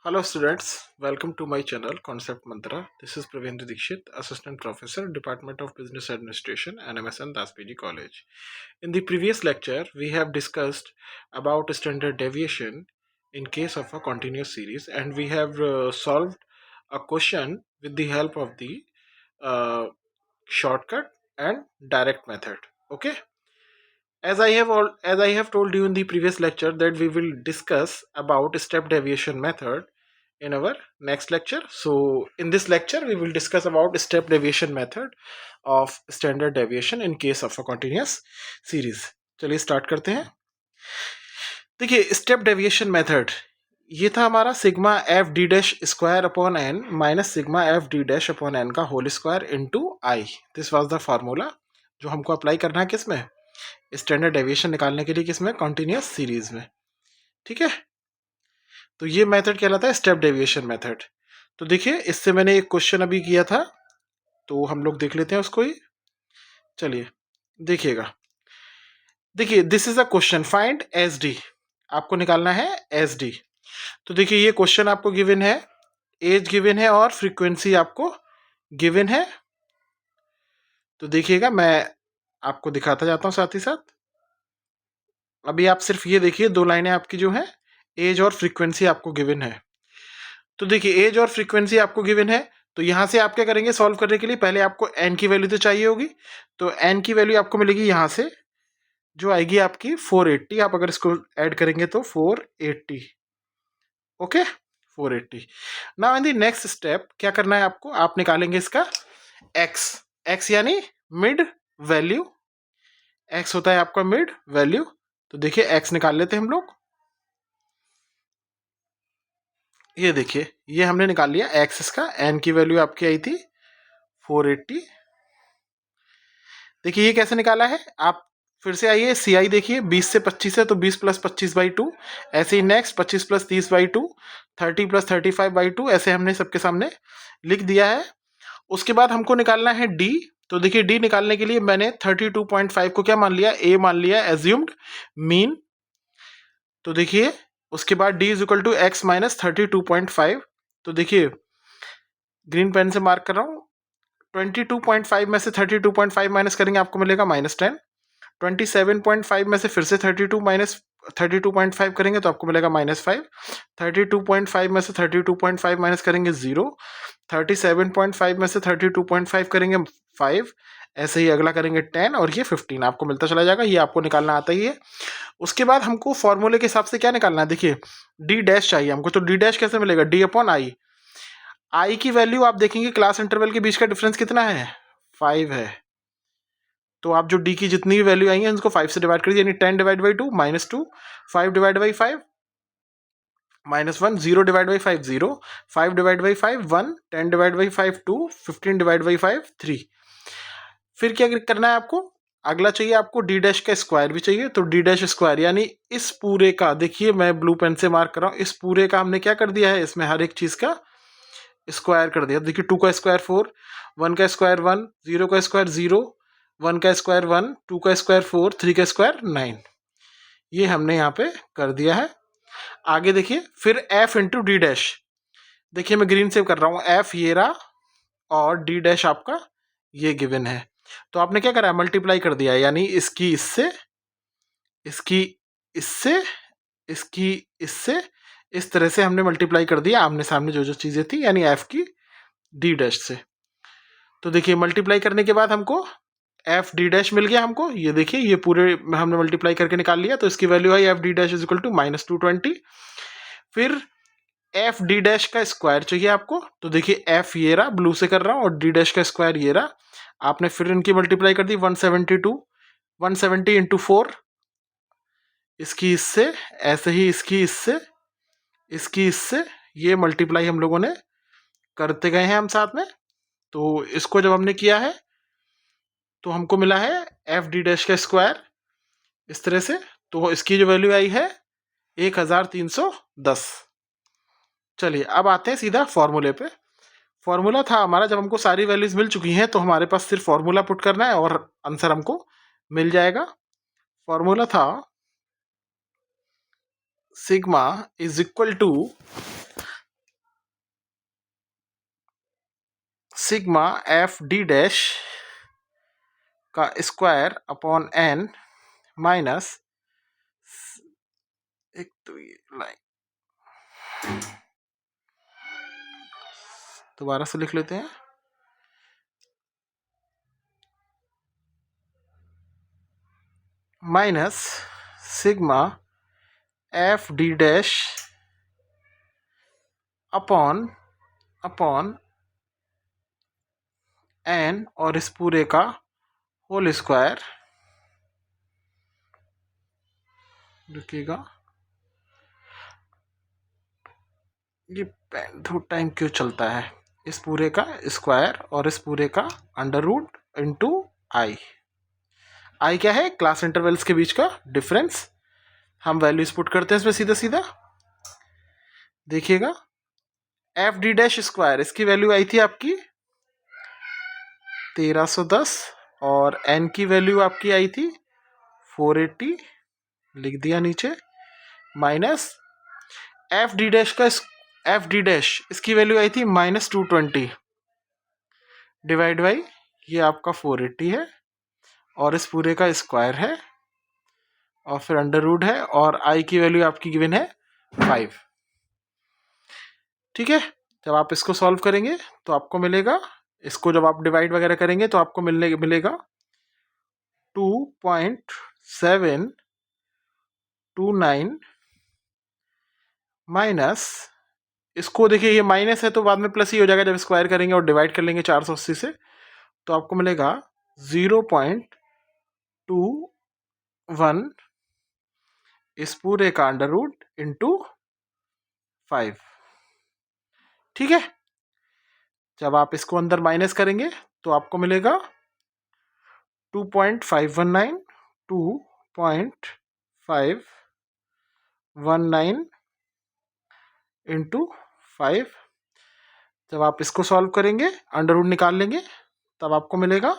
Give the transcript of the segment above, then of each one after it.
Hello students, welcome to my channel Concept Mantra. This is Pravendra Dikshit, Assistant Professor, Department of Business Administration, NMSN Daspiji College. In the previous lecture, we have discussed about standard deviation in case of a continuous series, and we have solved a question with the help of the uh, shortcut and direct method. Okay, as I have told you in the previous lecture that we will discuss about step deviation method in our next lecture. So in this lecture we will discuss about step deviation method of standard deviation in case of a continuous series. चलिए start करते हैं. देखिए step deviation method ये था हमारा sigma F D dash square upon N minus sigma F D dash upon n का whole square into i. This was the formula जो हमको अप्लाई करना है किस में, स्टैंडर्ड डेविएशन निकालने के लिए, किसमें, कॉन्टिन्यूस सीरीज में. ठीक है, तो ये मेथड कहलाता है स्टेप डेविएशन मेथड. तो देखिए इससे मैंने एक क्वेश्चन अभी किया था, तो हम लोग देख लेते हैं उसको ही. चलिए देखिएगा. देखिए this is a question, find S D. आपको निकालना है एस डी. तो देखिए ये क्वेश्चन आपको गिवन है, एज गिवन है और फ्रीक्वेंसी आपको गिवन है. तो देखिएगा मैं आपको दिखाता जाता हूं साथ ही साथ. अभी आप सिर्फ ये देखिए, दो लाइनें आपकी जो है एज और फ्रीक्वेंसी आपको गिवन है. तो देखिए एज और फ्रीक्वेंसी आपको गिवन है, तो यहां से आप क्या करेंगे सॉल्व करने के लिए, पहले आपको एन की वैल्यू तो चाहिए होगी. तो एन की वैल्यू आपको मिलेगी यहां से, जो आएगी आपकी 480. आप अगर इसको ऐड करेंगे तो 480. Okay 480. Now in the next step क्या करना है आपको, आप निकालेंगे इसका एक्स. एक्स यानी मिड वैल्यू. एक्स होता है आपका मिड वैल्यू. तो देखिए एक्स निकाल लेते हैं हम लोग. ये देखिए ये हमने निकाल लिया एक्स. इसका एन की वैल्यू आपकी आई थी 480. देखिए ये कैसे निकाला है, आप फिर से आइए सी आई देखिए, 20 से 25 है तो 20 प्लस 25/2. ऐसे ही नेक्स्ट 25 प्लस 30/2, 30 प्लस 35/2, ऐसे हमने सबके सामने लिख दिया है. उसके बाद हमको निकालना है डी. तो देखिए डी निकालने के लिए मैंने 32.5 को क्या मान लिया, ए मान लिया, एज्यूम्ड मीन. तो देखिए उसके बाद D is equal to X minus 32.5. तो देखिए ग्रीन पेन से मार्क कर रहा हूँ. 22.5 में से 32.5 माइनस करेंगे आपको मिलेगा -10. 27.5 में से फिर से 32 माइनस 32.5 करेंगे तो आपको मिलेगा -5. 32.5 में से 32.5 माइनस करेंगे 0. 37.5 में से 32.5 करेंगे 5. ऐसे ही अगला करेंगे 10 और ये 15. आपको मिलता चला जाएगा, ये आपको निकालना आता ही है. उसके बाद हमको फॉर्मूले के हिसाब से क्या निकालना है, देखिए डी डैश चाहिए हमको. तो डी डैश कैसे मिलेगा, डी अपॉन आई. आई की वैल्यू आप देखेंगे क्लास इंटरवल के बीच का डिफरेंस कितना है, 5 है. तो आप जो डी की जितनी भी वैल्यू आई है उनको 5 से डिवाइड करिए, यानी 10 divide by 2 -2, 5 divide by 5 -1, 0 divide by 5 0, 5 divide by 5 1, 10 divide by 5 2, 15 divide by 5 3. फिर क्या करना है आपको, अगला चाहिए आपको डी डैश का स्क्वायर भी चाहिए. तो डी डैश स्क्वायर यानी इस पूरे का, देखिए मैं ब्लू पेन से मार्क कर रहा हूँ, इस पूरे का हमने क्या कर दिया है, इसमें हर एक चीज का स्क्वायर कर दिया. देखिए 2 का स्क्वायर 4, 1 का स्क्वायर 1, 0 का स्क्वायर 0, 1 का स्क्वायर 1, 2 का स्क्वायर 4, 3 का स्क्वायर 9. ये हमने यहाँ पे कर दिया है. आगे देखिए फिर एफ इंटू डी डैश. देखिए मैं ग्रीन से कर रहा हूँ, एफ ये रहा और डी डैश आपका ये गिवन है. तो आपने क्या करा, मल्टीप्लाई कर दिया, यानी इसकी इससे, इसकी इससे, इसकी इससे, इस तरह से हमने मल्टीप्लाई कर दिया आमने सामने जो जो चीजें थी, यानी एफ की डी डैश से. तो देखिए मल्टीप्लाई करने के बाद हमको एफ डी डैश मिल गया हमको. ये देखिए ये पूरे हमने मल्टीप्लाई करके निकाल लिया. तो इसकी वैल्यू आई F D dash is equal to -220. फिर एफ डी डैश का स्क्वायर चाहिए आपको. तो देखिए एफ ये रहा, ब्लू से कर रहा हूँ, और डी डैश का स्क्वायर ये रहा. आपने फिर इनकी मल्टीप्लाई कर दी, 172, 170 इंटू 4, इसकी इससे, ऐसे ही इसकी इससे, इसकी इससे, ये मल्टीप्लाई हम लोगों ने करते गए हैं हम साथ में. तो इसको जब हमने किया है तो हमको मिला है एफ डी डैश का स्क्वायर इस तरह से. तो इसकी जो वैल्यू आई है 1310. चलिए अब आते हैं सीधा फॉर्मूले पे. फॉर्मूला था हमारा, जब हमको सारी वैल्यूज मिल चुकी हैं तो हमारे पास सिर्फ फॉर्मूला पुट करना है और आंसर हमको मिल जाएगा. फॉर्मूला था sigma is equal to sigma F D dash का स्क्वायर अपॉन एन माइनस, एक तो ये लाइन दोबारा से लिख लेते हैं, minus sigma F D dash upon N और इस पूरे का होल स्क्वायर, रुकिएगा ये पेन थोड़ा टाइम क्यों चलता है, इस पूरे का स्क्वायर और इस पूरे का अंडर रूट इंटू आई। आई क्या है, क्लास इंटरवल्स के बीच का डिफरेंस। हम वैल्यूज पुट करते हैं इसमें सीधा सीधा, देखिएगा एफ डी डैश स्क्वायर, इसकी वैल्यू आई थी आपकी 1310 और एन की वैल्यू आपकी आई थी 480, लिख दिया नीचे, माइनस एफ डी डैश इसकी वैल्यू आई थी -220 डिवाइड बाई ये आपका 480 है और इस पूरे का स्क्वायर है और फिर अंडर रूट है और आई की वैल्यू आपकी गिवन है 5। ठीक है, जब आप इसको सॉल्व करेंगे तो आपको मिलेगा, इसको जब आप डिवाइड वगैरह करेंगे तो आपको मिलेगा 2.729 माइनस, इसको देखिए ये माइनस है तो बाद में प्लस ही हो जाएगा जब स्क्वायर करेंगे और डिवाइड कर लेंगे 480 से, तो आपको मिलेगा 0.21 इस पूरे का अंडर रूट इंटू 5। ठीक है, जब आप इसको अंदर माइनस करेंगे तो आपको मिलेगा 2.519 इंटू 5। जब आप इसको सॉल्व करेंगे अंडर रूट निकाल लेंगे तब आपको मिलेगा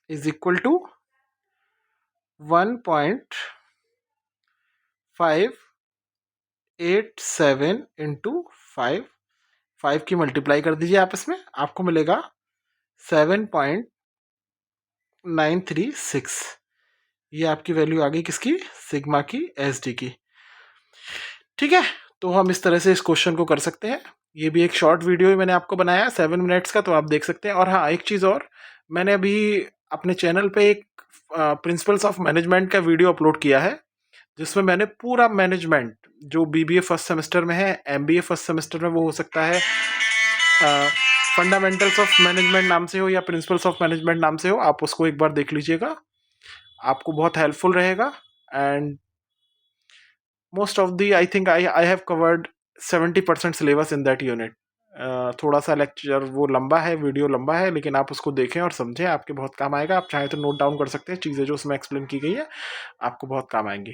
इज इक्वल टू 1.587 इंटू 5 की मल्टीप्लाई कर दीजिए आप इसमें, आपको मिलेगा 7.936। ये आपकी वैल्यू आ गई किसकी, सिग्मा की, एस डी की। ठीक है, तो हम इस तरह से इस क्वेश्चन को कर सकते हैं। ये भी एक शॉर्ट वीडियो ही मैंने आपको बनाया 7 मिनट्स का, तो आप देख सकते हैं। और हाँ, एक चीज़ और, मैंने अभी अपने चैनल पे एक प्रिंसिपल्स ऑफ मैनेजमेंट का वीडियो अपलोड किया है, जिसमें मैंने पूरा मैनेजमेंट जो बीबीए फर्स्ट सेमेस्टर में है, एमबीए फर्स्ट सेमेस्टर में वो हो सकता है, फंडामेंटल्स ऑफ मैनेजमेंट नाम से हो या प्रिंसिपल्स ऑफ मैनेजमेंट नाम से हो, आप उसको एक बार देख लीजिएगा, आपको बहुत हेल्पफुल रहेगा। And most of the I think I have covered 70% syllabus in that unit. थोड़ा सा लेक्चर वो लंबा है, वीडियो लंबा है, लेकिन आप उसको देखें और समझें, आपके बहुत काम आएगा। आप चाहे तो नोट डाउन कर सकते हैं, चीज़ें जो उसमें एक्सप्लेन की गई है आपको बहुत काम आएंगी,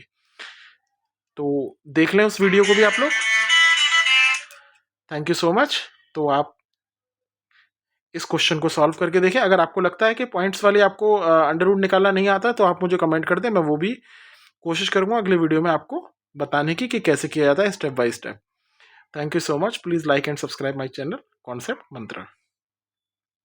तो देख लें उस वीडियो को भी आप लोग। Thank you so much. तो आप इस क्वेश्चन को सॉल्व करके देखें। अगर आपको लगता है कि पॉइंट्स वाले आपको अंडर रूट निकालना नहीं आता तो आप मुझे कमेंट कर दें, मैं वो भी कोशिश करूँगा अगले वीडियो में आपको बताने की कि कैसे किया जाता है step by step. Thank you so much. Please like and subscribe my channel concept Mantra.